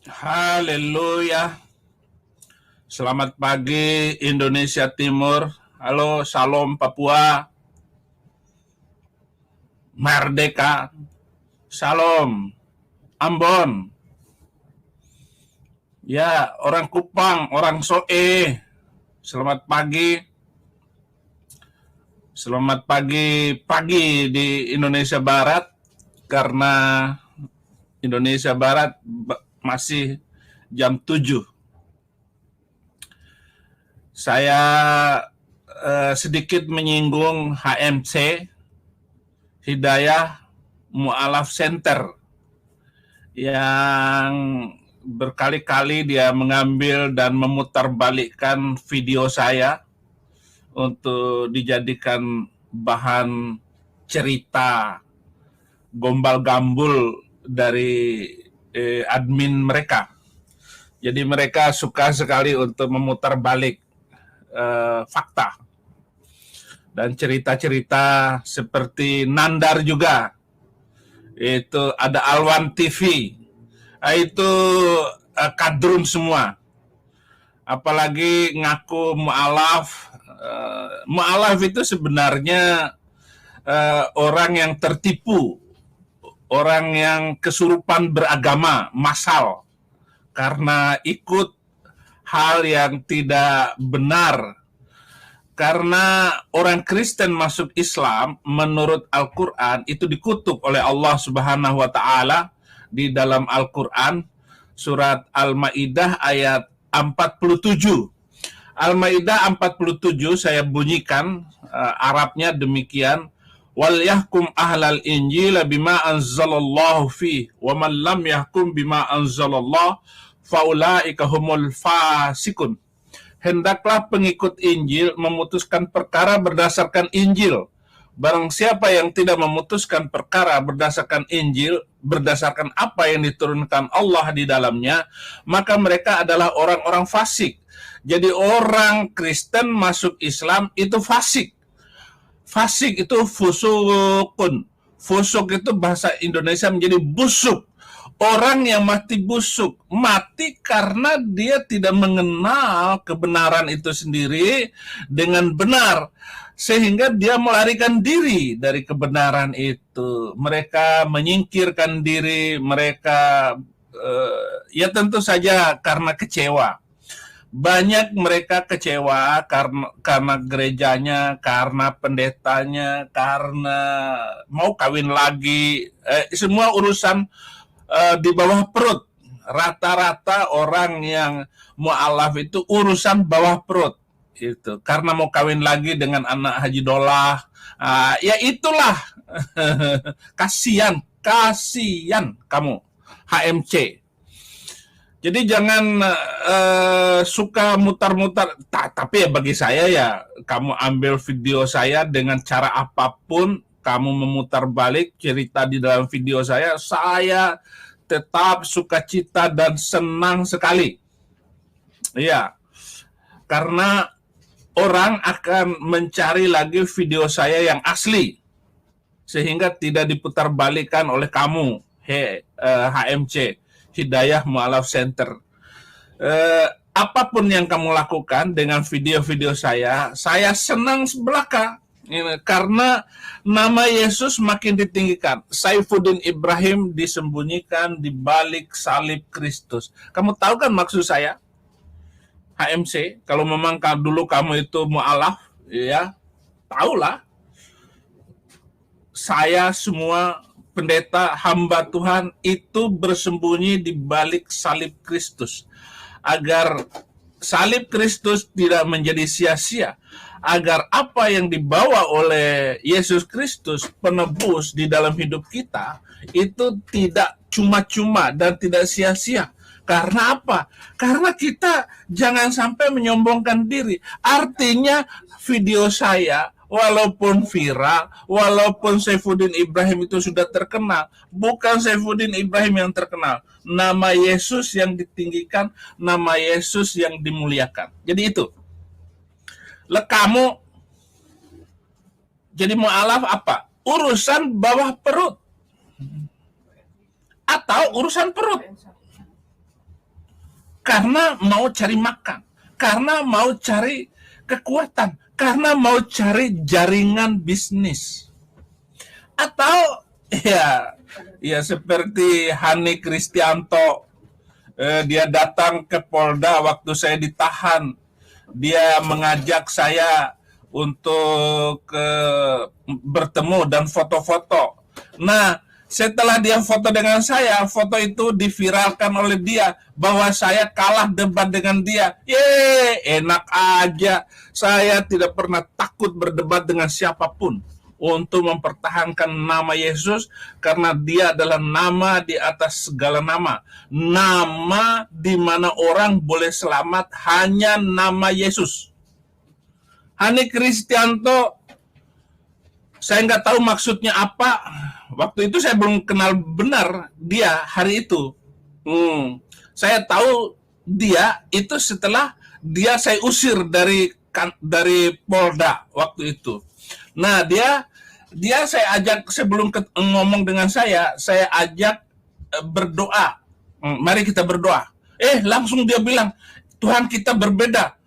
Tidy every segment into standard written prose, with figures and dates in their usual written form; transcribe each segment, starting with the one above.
Haleluya. Selamat pagi Indonesia Timur. Halo, Salam Papua. Merdeka. Salam Ambon. Ya, orang Kupang, orang Soe. Selamat pagi. Selamat pagi di Indonesia Barat karena Indonesia Barat masih jam 7. Saya sedikit menyinggung HMC, Hidayah Mu'alaf Center, yang berkali-kali dia mengambil dan memutarbalikkan video saya untuk dijadikan bahan cerita gombal-gambul dari admin mereka. Jadi mereka suka sekali untuk memutar balik fakta dan cerita-cerita seperti Nandar juga. Itu ada Alwan TV. Itu kadrun semua. Apalagi ngaku mu'alaf. Mu'alaf itu sebenarnya orang yang tertipu, orang yang kesurupan beragama, massal, karena ikut hal yang tidak benar. Karena orang Kristen masuk Islam menurut Al-Quran itu dikutuk oleh Allah Subhanahu wa Ta'ala di dalam Al-Quran, surat Al-Maidah ayat 47. Al-Maidah 47 saya bunyikan, Arabnya demikian: wal yahkum ahlal injil bima anzalallahu fi wa man lam yahkum bima anzalallah faulaika humul fasikun. Hendaklah pengikut Injil memutuskan perkara berdasarkan Injil. Barang siapa yang tidak memutuskan perkara berdasarkan Injil, berdasarkan apa yang diturunkan Allah di dalamnya, maka mereka adalah orang-orang fasik. Jadi orang Kristen masuk Islam itu fasik. Fasik itu fusukun. Fusuk itu bahasa Indonesia menjadi busuk. Orang yang mati busuk, mati karena dia tidak mengenal kebenaran itu sendiri dengan benar, sehingga dia melarikan diri dari kebenaran itu. Mereka menyingkirkan diri, mereka ya tentu saja karena kecewa. Banyak mereka kecewa karena gerejanya, karena pendetanya, karena mau kawin lagi, semua urusan di bawah perut. Rata-rata orang yang mu'alaf itu urusan bawah perut. Itu karena mau kawin lagi dengan anak Haji Dolah. Ya itulah. kasihan kamu HMC. Jadi jangan suka mutar-mutar. Tapi ya bagi saya ya, kamu ambil video saya dengan cara apapun, kamu memutar balik cerita di dalam video saya tetap sukacita dan senang sekali. Iya, karena orang akan mencari lagi video saya yang asli, sehingga tidak diputar balikan oleh kamu, HMC. Hidayah Mu'alaf Center. Apapun yang kamu lakukan dengan video-video saya senang sebelaka. Karena nama Yesus makin ditinggikan. Saifuddin Ibrahim disembunyikan di balik salib Kristus. Kamu tahu kan maksud saya? HMC, kalau memang dulu kamu itu mu'alaf, ya, tahulah. Saya semua pendeta hamba Tuhan itu bersembunyi di balik salib Kristus, agar salib Kristus tidak menjadi sia-sia, agar apa yang dibawa oleh Yesus Kristus penebus di dalam hidup kita itu tidak cuma-cuma dan tidak sia-sia. Karena apa? Karena kita jangan sampai menyombongkan diri. Artinya video saya walaupun viral, walaupun Saifuddin Ibrahim itu sudah terkenal, bukan Saifuddin Ibrahim yang terkenal. Nama Yesus yang ditinggikan, nama Yesus yang dimuliakan. Jadi itu. Kamu jadi mu'alaf apa? Urusan bawah perut. Atau urusan perut. karena mau cari makan, karena mau cari kekuatan, karena mau cari jaringan bisnis. Atau ya seperti Hani Kristianto, dia datang ke Polda waktu saya ditahan. Dia mengajak saya untuk bertemu dan foto-foto. Nah, setelah dia foto dengan saya, foto itu diviralkan oleh dia bahwa saya kalah debat dengan dia. Enak aja. Saya tidak pernah takut berdebat dengan siapapun untuk mempertahankan nama Yesus, karena dia adalah nama di atas segala nama. Nama di mana orang boleh selamat hanya nama Yesus. Hani Kristianto, saya nggak tahu maksudnya apa. Waktu itu saya belum kenal benar dia hari itu. Saya tahu dia itu setelah saya usir dari Polda waktu itu. Nah, dia saya ajak, sebelum ngomong dengan saya ajak berdoa. Mari kita berdoa. Langsung dia bilang, Tuhan kita berbeda.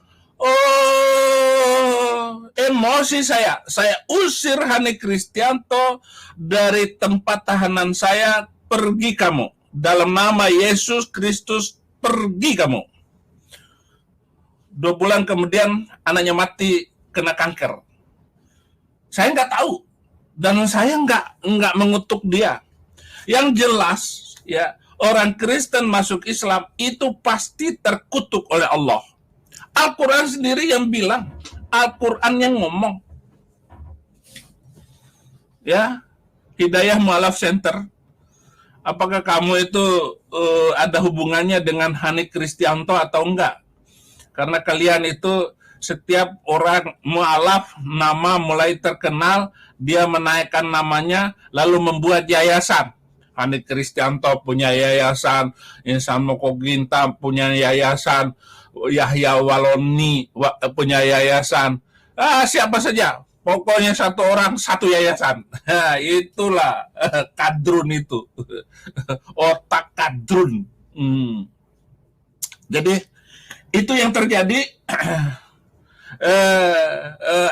Emosi saya usir Hani Kristianto dari tempat tahanan saya. Pergi kamu, dalam nama Yesus Kristus, pergi kamu. 2 bulan kemudian anaknya mati kena kanker. Saya nggak tahu, dan saya nggak mengutuk dia. Yang jelas, ya, orang Kristen masuk Islam itu pasti terkutuk oleh Allah. Al-Quran sendiri yang bilang, Al-Quran yang ngomong. Ya, Hidayah Mu'alaf Center. Apakah kamu itu ada hubungannya dengan Hani Kristianto atau enggak? Karena kalian itu, setiap orang mu'alaf nama mulai terkenal, dia menaikkan namanya lalu membuat yayasan. Hani Kristianto punya yayasan, Insan Moko Ginta punya yayasan, Yahya Waloni punya yayasan. Siapa saja, pokoknya satu orang satu yayasan. Itulah kadrun itu. Otak kadrun. Jadi itu yang terjadi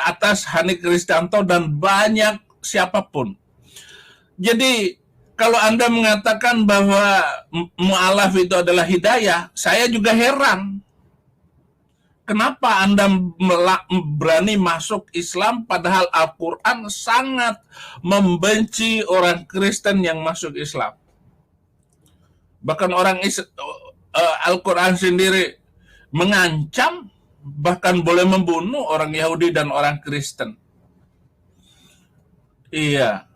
atas Hani Kristianto dan banyak siapapun. Jadi kalau Anda mengatakan bahwa mu'alaf itu adalah hidayah, saya juga heran. Kenapa Anda berani masuk Islam padahal Al-Quran sangat membenci orang Kristen yang masuk Islam. Bahkan Al-Quran sendiri mengancam, bahkan boleh membunuh orang Yahudi dan orang Kristen. Iya.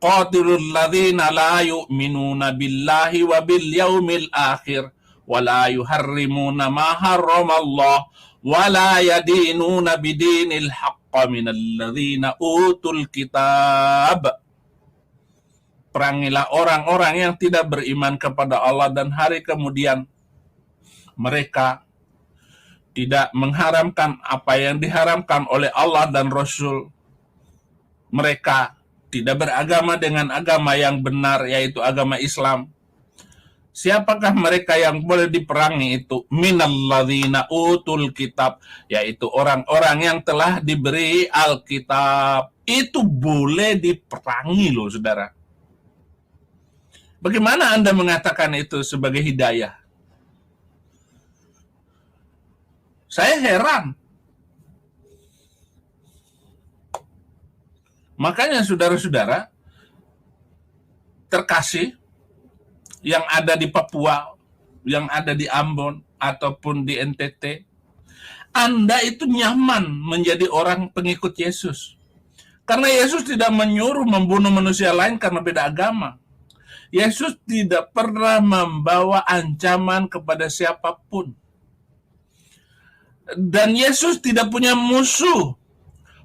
Qatilul ladzina la yu'minuna billahi wa bil yaumil akhir wa la yuharrimuna ma harramallah wa la yadinuna bidinil haqqa minal ladzina utul kitab. Perangilah orang-orang yang tidak beriman kepada Allah dan hari kemudian. Mereka tidak mengharamkan apa yang diharamkan oleh Allah dan Rasul. Mereka tidak beragama dengan agama yang benar, yaitu agama Islam. Siapakah mereka yang boleh diperangi itu? Minalladzina utul kitab, yaitu orang-orang yang telah diberi Alkitab. Itu boleh diperangi loh, saudara. Bagaimana Anda mengatakan itu sebagai hidayah? Saya heran. Makanya saudara-saudara terkasih yang ada di Papua, yang ada di Ambon, ataupun di NTT, Anda itu nyaman menjadi orang pengikut Yesus. Karena Yesus tidak menyuruh membunuh manusia lain karena beda agama. Yesus tidak pernah membawa ancaman kepada siapapun. Dan Yesus tidak punya musuh.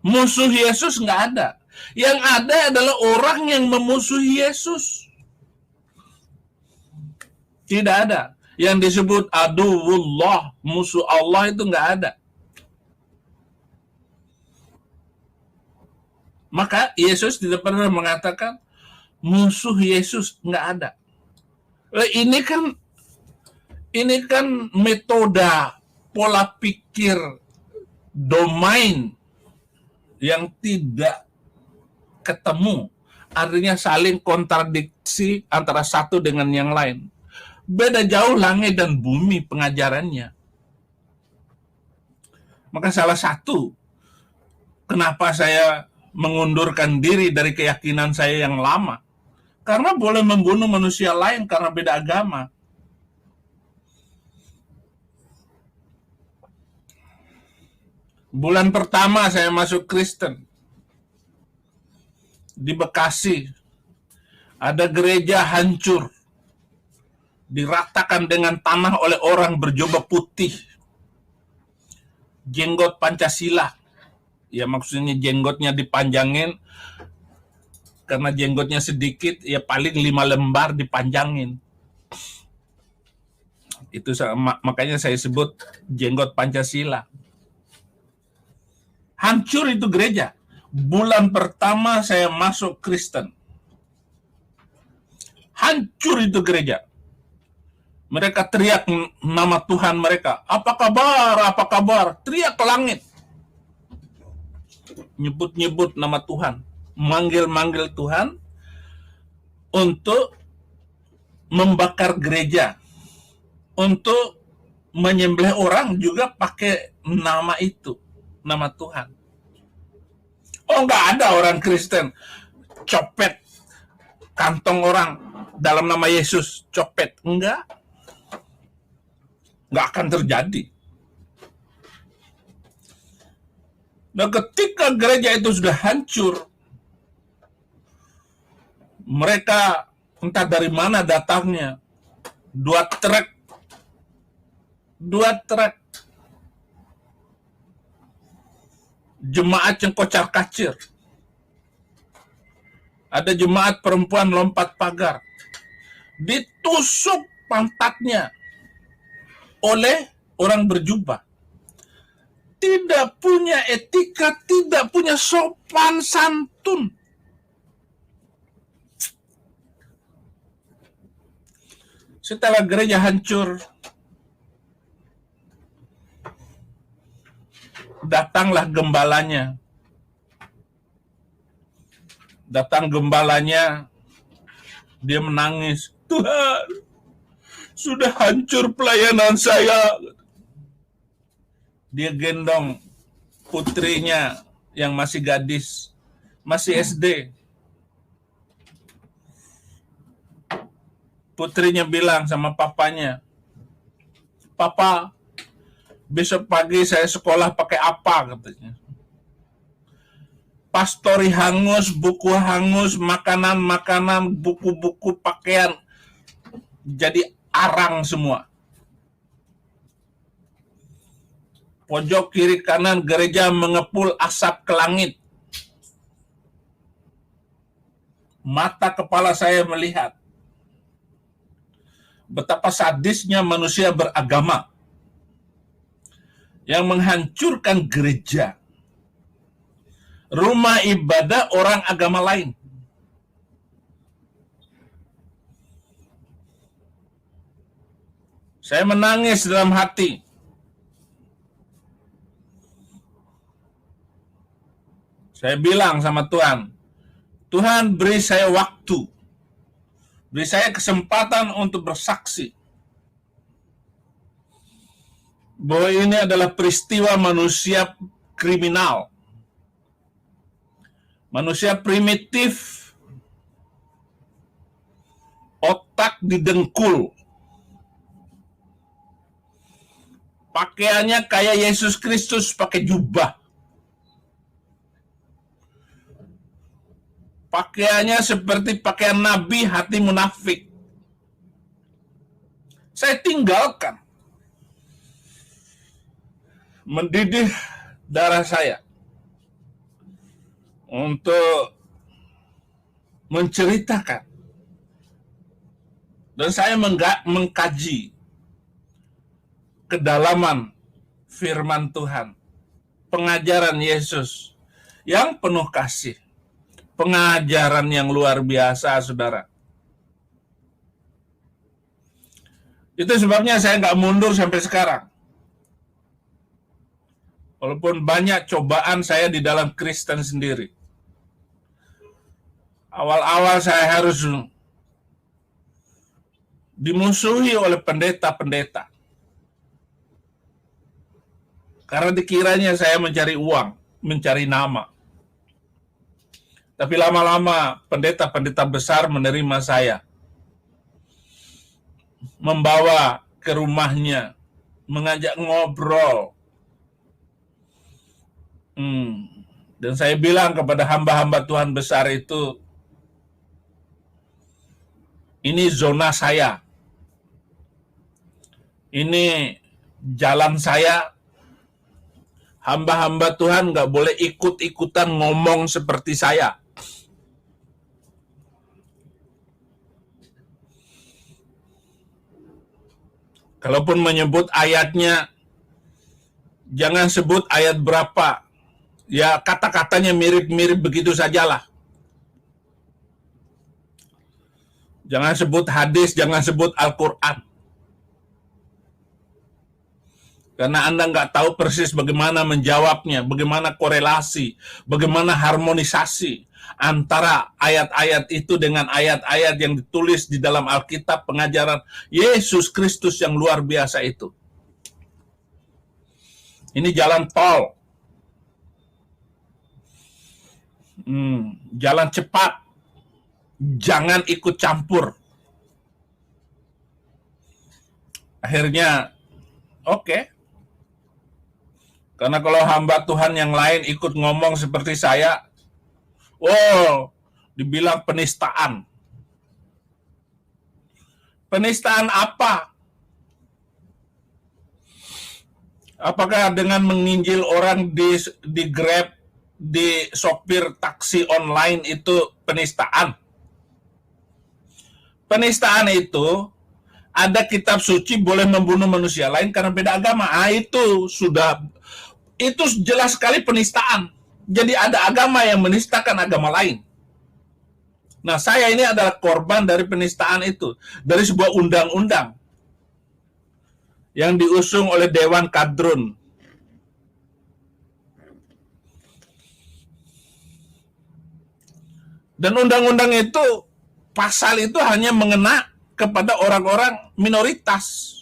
Musuh Yesus nggak ada. Yang ada adalah orang yang memusuhi Yesus. Tidak ada. Yang disebut aduwullah, musuh Allah, itu nggak ada. Maka Yesus tidak pernah mengatakan musuh Yesus, nggak ada. Ini kan Ini kan metode, pola pikir, domain yang tidak ketemu. Artinya saling kontradiksi antara satu dengan yang lain. Beda jauh langit dan bumi pengajarannya. Maka salah satu kenapa saya mengundurkan diri dari keyakinan saya yang lama, karena boleh membunuh manusia lain karena beda agama. Bulan pertama saya masuk Kristen di Bekasi, ada gereja hancur, diratakan dengan tanah oleh orang berjubah putih, jenggot Pancasila. Ya maksudnya jenggotnya dipanjangin, karena jenggotnya sedikit, ya paling 5 lembar dipanjangin. Itu makanya saya sebut jenggot Pancasila. Hancur itu gereja. Bulan pertama saya masuk Kristen. Hancur itu gereja. Mereka teriak nama Tuhan mereka. Apa kabar? Apa kabar? Teriak ke langit. Nyebut-nyebut nama Tuhan. Manggil-manggil Tuhan untuk membakar gereja. Untuk menyembelih orang juga pakai nama itu. Nama Tuhan. Oh, nggak ada orang Kristen copet kantong orang dalam nama Yesus, copet. Enggak akan terjadi. Nah, ketika gereja itu sudah hancur, mereka entah dari mana datangnya, dua truk, jemaat yang kocar-kacir. Ada jemaat perempuan lompat pagar, ditusuk pantatnya oleh orang berjubah. Tidak punya etika, tidak punya sopan santun. Setelah gereja hancur, datanglah gembalanya. Datang gembalanya, dia menangis. Tuhan, sudah hancur pelayanan saya. Dia gendong putrinya yang masih gadis, masih SD. Putrinya bilang sama papanya, Papa, besok pagi saya sekolah pakai apa, katanya. Pastori hangus, buku hangus, makanan, buku-buku, pakaian, jadi arang semua. Pojok kiri kanan gereja mengepul asap ke langit. Mata kepala saya melihat betapa sadisnya manusia beragama yang menghancurkan gereja, rumah ibadah orang agama lain. Saya menangis dalam hati. Saya bilang sama Tuhan, Tuhan beri saya waktu, beri saya kesempatan untuk bersaksi bahwa ini adalah peristiwa manusia kriminal, manusia primitif, otak didengkul, pakaiannya kayak Yesus Kristus pakai jubah, pakaiannya seperti pakaian nabi, hati munafik. Saya tinggalkan, mendidih darah saya untuk menceritakan, dan saya mengkaji kedalaman firman Tuhan, pengajaran Yesus yang penuh kasih, pengajaran yang luar biasa, saudara. Itu sebabnya saya nggak mundur sampai sekarang. Walaupun banyak cobaan saya di dalam Kristen sendiri. Awal-awal saya harus dimusuhi oleh pendeta-pendeta. Karena dikiranya saya mencari uang, mencari nama. Tapi lama-lama pendeta-pendeta besar menerima saya. Membawa ke rumahnya, mengajak ngobrol. Dan saya bilang kepada hamba-hamba Tuhan besar itu, ini zona saya. Ini jalan saya. Hamba-hamba Tuhan nggak boleh ikut-ikutan ngomong seperti saya. Kalaupun menyebut ayatnya, jangan sebut ayat berapa. Ya kata-katanya mirip-mirip begitu sajalah. Jangan sebut hadis, jangan sebut Al-Quran. Karena Anda nggak tahu persis bagaimana menjawabnya, bagaimana korelasi, bagaimana harmonisasi antara ayat-ayat itu dengan ayat-ayat yang ditulis di dalam Alkitab, pengajaran Yesus Kristus yang luar biasa itu. Ini jalan tol. Jalan cepat. Jangan ikut campur. Akhirnya, oke. Karena kalau hamba Tuhan yang lain ikut ngomong seperti saya, dibilang penistaan. Penistaan apa? Apakah dengan menginjil orang di Grab, di sopir taksi online itu penistaan? Penistaan itu ada kitab suci boleh membunuh manusia lain karena beda agama. Itu jelas sekali penistaan. Jadi ada agama yang menistakan agama lain. Nah, saya ini adalah korban dari penistaan itu, dari sebuah undang-undang yang diusung oleh Dewan Kadrun. Dan undang-undang itu, pasal itu hanya mengena kepada orang-orang minoritas.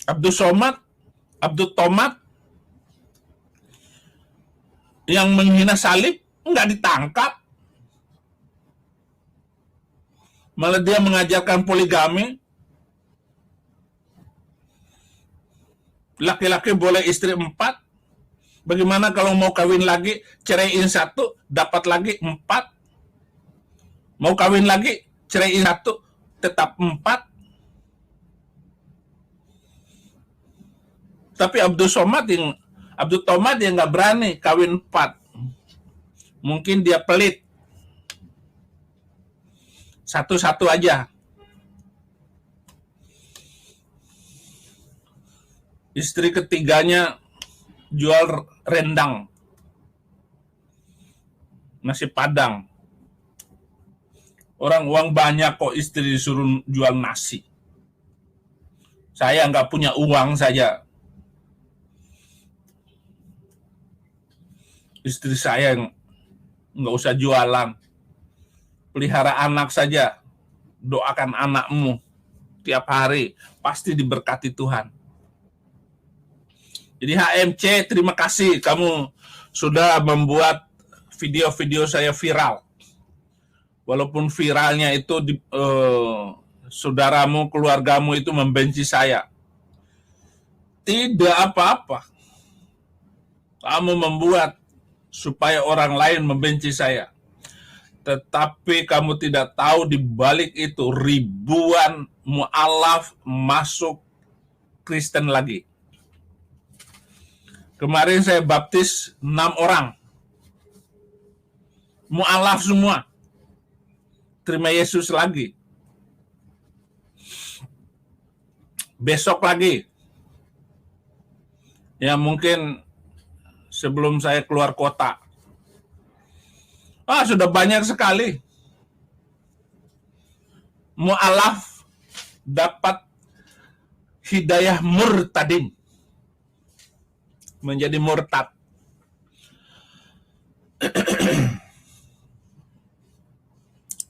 Abdul Tomat yang menghina salib nggak ditangkap. Malah dia mengajarkan poligami. Laki-laki boleh istri 4. Bagaimana kalau mau kawin lagi, ceraiin 1, dapat lagi 4. Mau kawin lagi, ceraiin 1, tetap 4. Tapi Abdul Tomat yang nggak berani kawin 4. Mungkin dia pelit. Satu-satu aja. Istri ketiganya jual rendang. Nasi Padang. Orang uang banyak kok istri disuruh jual nasi. Saya nggak punya uang saja. Istri saya nggak usah jualan. Pelihara anak saja. Doakan anakmu tiap hari. Pasti diberkati Tuhan. Jadi HMC, terima kasih. Kamu sudah membuat video-video saya viral. Walaupun viralnya itu saudaramu, keluargamu itu membenci saya. Tidak apa-apa. Kamu membuat supaya orang lain membenci saya. Tetapi kamu tidak tahu di balik itu ribuan mu'alaf masuk Kristen lagi. Kemarin saya baptis 6 orang. Mu'alaf semua. Terima Yesus lagi. Besok lagi. Ya mungkin sebelum saya keluar kota. Sudah banyak sekali. Mu'alaf dapat hidayah murtadin, menjadi murtad.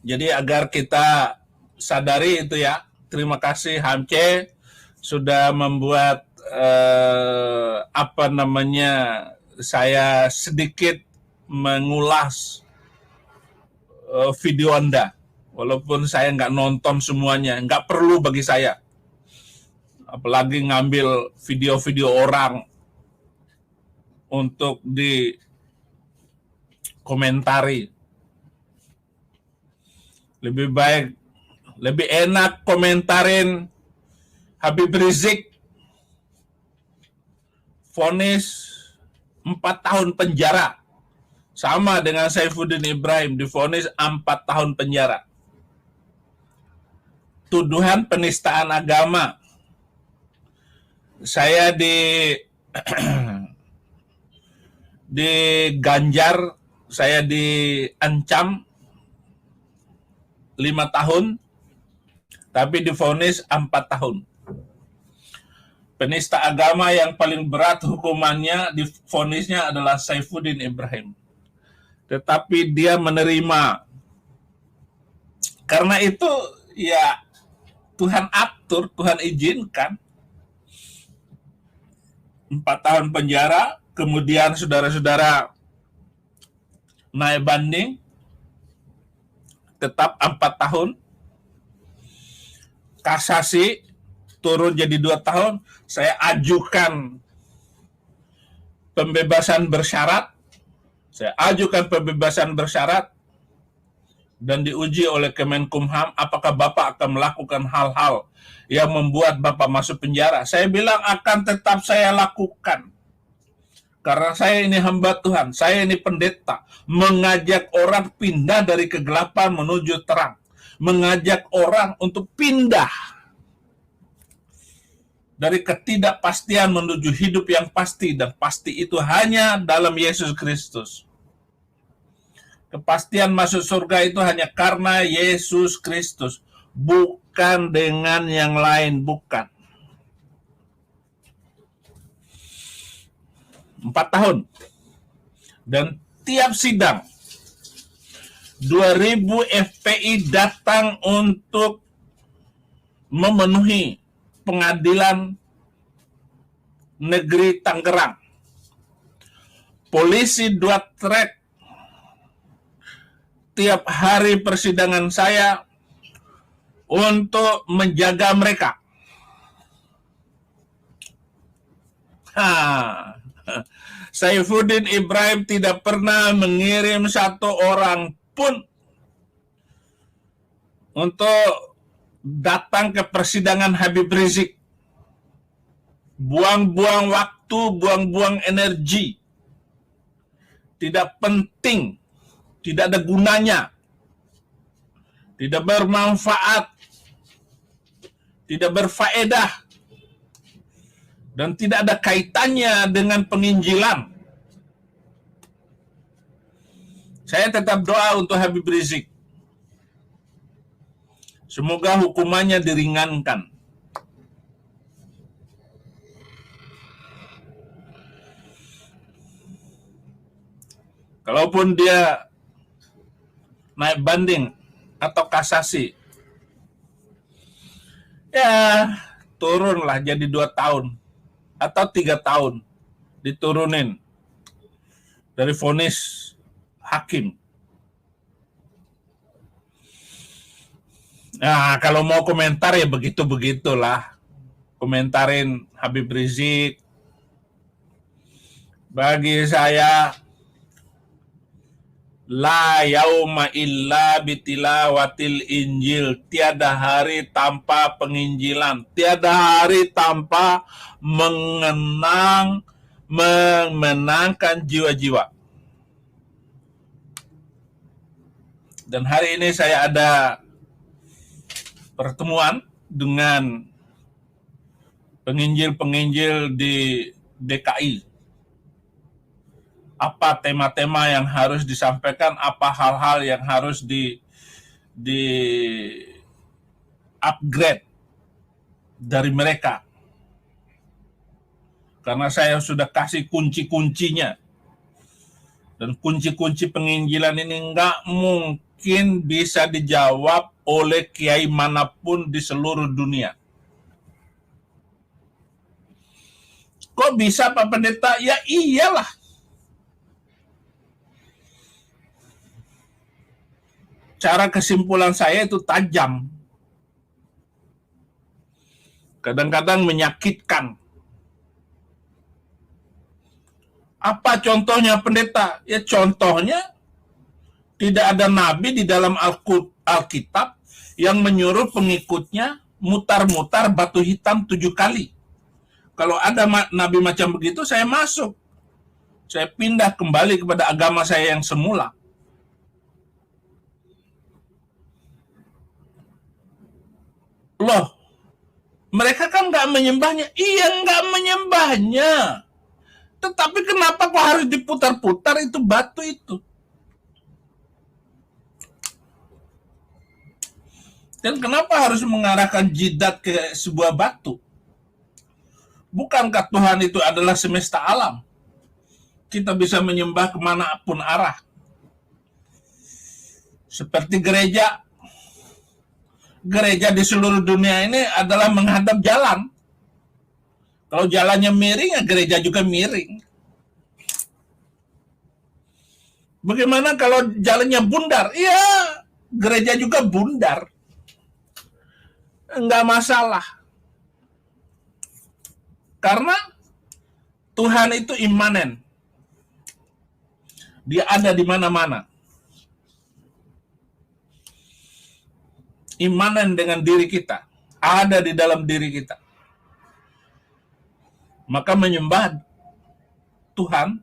Jadi agar kita sadari itu ya. Terima kasih Hamce sudah membuat saya sedikit mengulas video Anda. Walaupun saya nggak nonton semuanya, nggak perlu bagi saya. Apalagi ngambil video-video orang untuk dikomentari. Lebih baik, lebih enak komentarin Habib Rizik vonis 4 tahun penjara. Sama dengan Saifuddin Ibrahim divonis 4 tahun penjara. Tuduhan penistaan agama. Saya diganjar, saya diancam 5 tahun, tapi divonis 4 tahun. Penista agama yang paling berat hukumannya, divonisnya adalah Saifuddin Ibrahim. Tetapi dia menerima. Karena itu ya Tuhan atur, Tuhan izinkan. 4 tahun penjara, kemudian saudara-saudara naik banding, tetap 4 tahun, kasasi turun jadi 2 tahun, saya ajukan pembebasan bersyarat, dan diuji oleh Kemenkumham, apakah Bapak akan melakukan hal-hal yang membuat Bapak masuk penjara. Saya bilang akan tetap saya lakukan. Karena saya ini hamba Tuhan, saya ini pendeta, mengajak orang pindah dari kegelapan menuju terang. Mengajak orang untuk pindah dari ketidakpastian menuju hidup yang pasti, dan pasti itu hanya dalam Yesus Kristus. Kepastian masuk surga itu hanya karena Yesus Kristus, bukan dengan yang lain, bukan. 4 tahun. Dan tiap sidang 2000 FPI datang untuk memenuhi pengadilan negeri Tangerang. Polisi 2 trek tiap hari persidangan saya untuk menjaga mereka. Saifuddin Ibrahim tidak pernah mengirim 1 orang pun untuk datang ke persidangan Habib Rizik. Buang-buang waktu, buang-buang energi. Tidak penting, tidak ada gunanya, tidak bermanfaat, tidak berfaedah, dan tidak ada kaitannya dengan penginjilan. Saya tetap doa untuk Habib Rizik. Semoga hukumannya diringankan. Kalaupun dia naik banding atau kasasi, ya turunlah jadi 2 tahun atau 3 tahun, diturunin dari vonis hakim. Nah, kalau mau komentar ya begitu-begitulah. Komentarin Habib Rizik. Bagi saya, la yauma illa bitilawatil Injil. Tiada hari tanpa penginjilan. Tiada hari tanpa memenangkan jiwa-jiwa. Dan hari ini saya ada pertemuan dengan penginjil-penginjil di DKI. apa tema-tema yang harus disampaikan, apa hal-hal yang harus di upgrade dari mereka. Karena saya sudah kasih kunci-kuncinya. Dan kunci-kunci penginjilan ini nggak mungkin bisa dijawab oleh kiai manapun di seluruh dunia. Kok bisa Pak Pendeta? Ya iyalah. Cara kesimpulan saya itu tajam. Kadang-kadang menyakitkan. Apa contohnya Pendeta? Ya contohnya tidak ada nabi di dalam Alkitab yang menyuruh pengikutnya mutar-mutar batu hitam 7 kali. Kalau ada nabi macam begitu, saya masuk. Saya pindah kembali kepada agama saya yang semula. Loh, mereka kan nggak menyembahnya. Iya, nggak menyembahnya. Tetapi kenapa kok harus diputar-putar itu batu itu? Dan kenapa harus mengarahkan jidat ke sebuah batu? Bukankah Tuhan itu adalah semesta alam? Kita bisa menyembah kemanapun arah. Seperti gereja. Gereja di seluruh dunia ini adalah menghadap jalan. Kalau jalannya miring, ya gereja juga miring. Bagaimana kalau jalannya bundar? Iya, gereja juga bundar. Enggak masalah. Karena Tuhan itu imanen. Dia ada di mana-mana. Imanen dengan diri kita. Ada di dalam diri kita. Maka menyembah Tuhan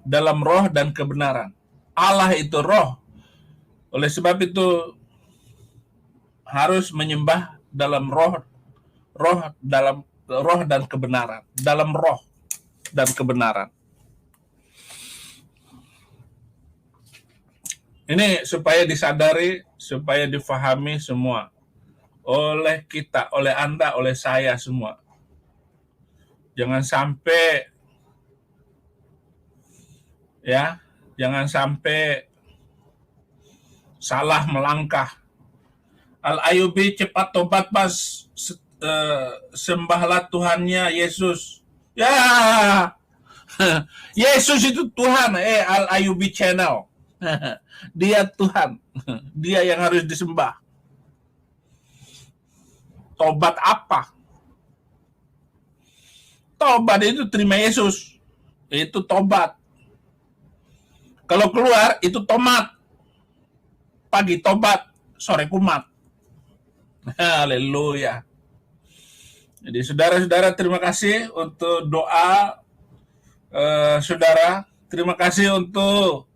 dalam roh dan kebenaran. Allah itu roh. Oleh sebab itu harus menyembah dalam roh dalam roh dan kebenaran, dalam roh dan kebenaran. Ini supaya disadari, supaya difahami semua oleh kita, oleh Anda, oleh saya semua. Jangan sampai salah melangkah. Al-Ayubi cepat tobat pas, sembahlah Tuhannya Yesus. Ya, Yesus itu Tuhan. Al-Ayubi channel. Dia Tuhan. Dia yang harus disembah. Tobat apa? Tobat itu terima Yesus. Itu tobat. Kalau keluar itu tomat. Pagi tobat, sore kumat. Haleluya. Jadi saudara-saudara, terima kasih untuk doa saudara. Terima kasih untuk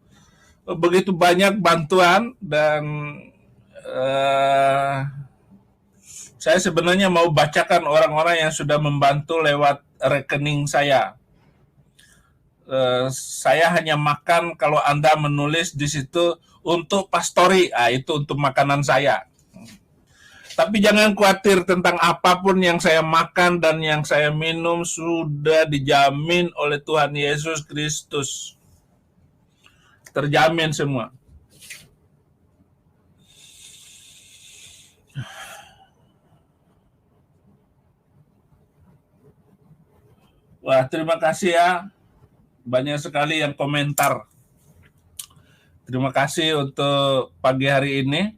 begitu banyak bantuan dan saya sebenarnya mau bacakan orang-orang yang sudah membantu lewat rekening saya. Saya hanya makan kalau Anda menulis di situ untuk pastori, itu untuk makanan saya. Tapi jangan khawatir tentang apapun yang saya makan dan yang saya minum sudah dijamin oleh Tuhan Yesus Kristus. Terjamin semua. Wah, terima kasih ya. Banyak sekali yang komentar. Terima kasih untuk pagi hari ini.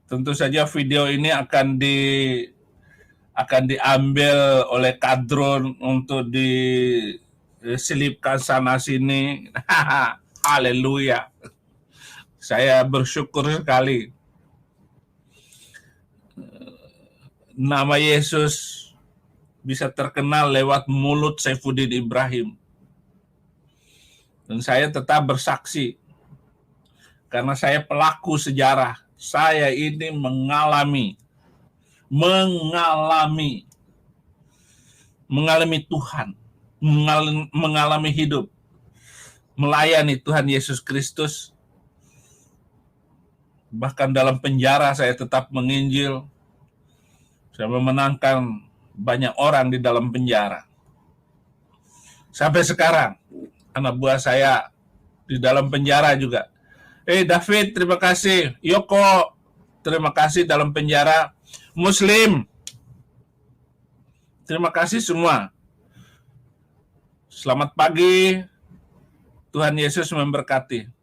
Tentu saja video ini akan diambil oleh kadron untuk diselipkan sana sini. Haleluya. Saya bersyukur sekali. Nama Yesus bisa terkenal lewat mulut Saifuddin Ibrahim. Dan saya tetap bersaksi. Karena saya pelaku sejarah. Saya ini mengalami Tuhan. mengalami hidup melayani Tuhan Yesus Kristus. Bahkan dalam penjara saya tetap menginjil. Saya memenangkan banyak orang di dalam penjara. Sampai sekarang, anak buah saya di dalam penjara juga. David, terima kasih. Yoko, terima kasih dalam penjara. Muslim, terima kasih semua. Selamat pagi. Tuhan Yesus memberkati.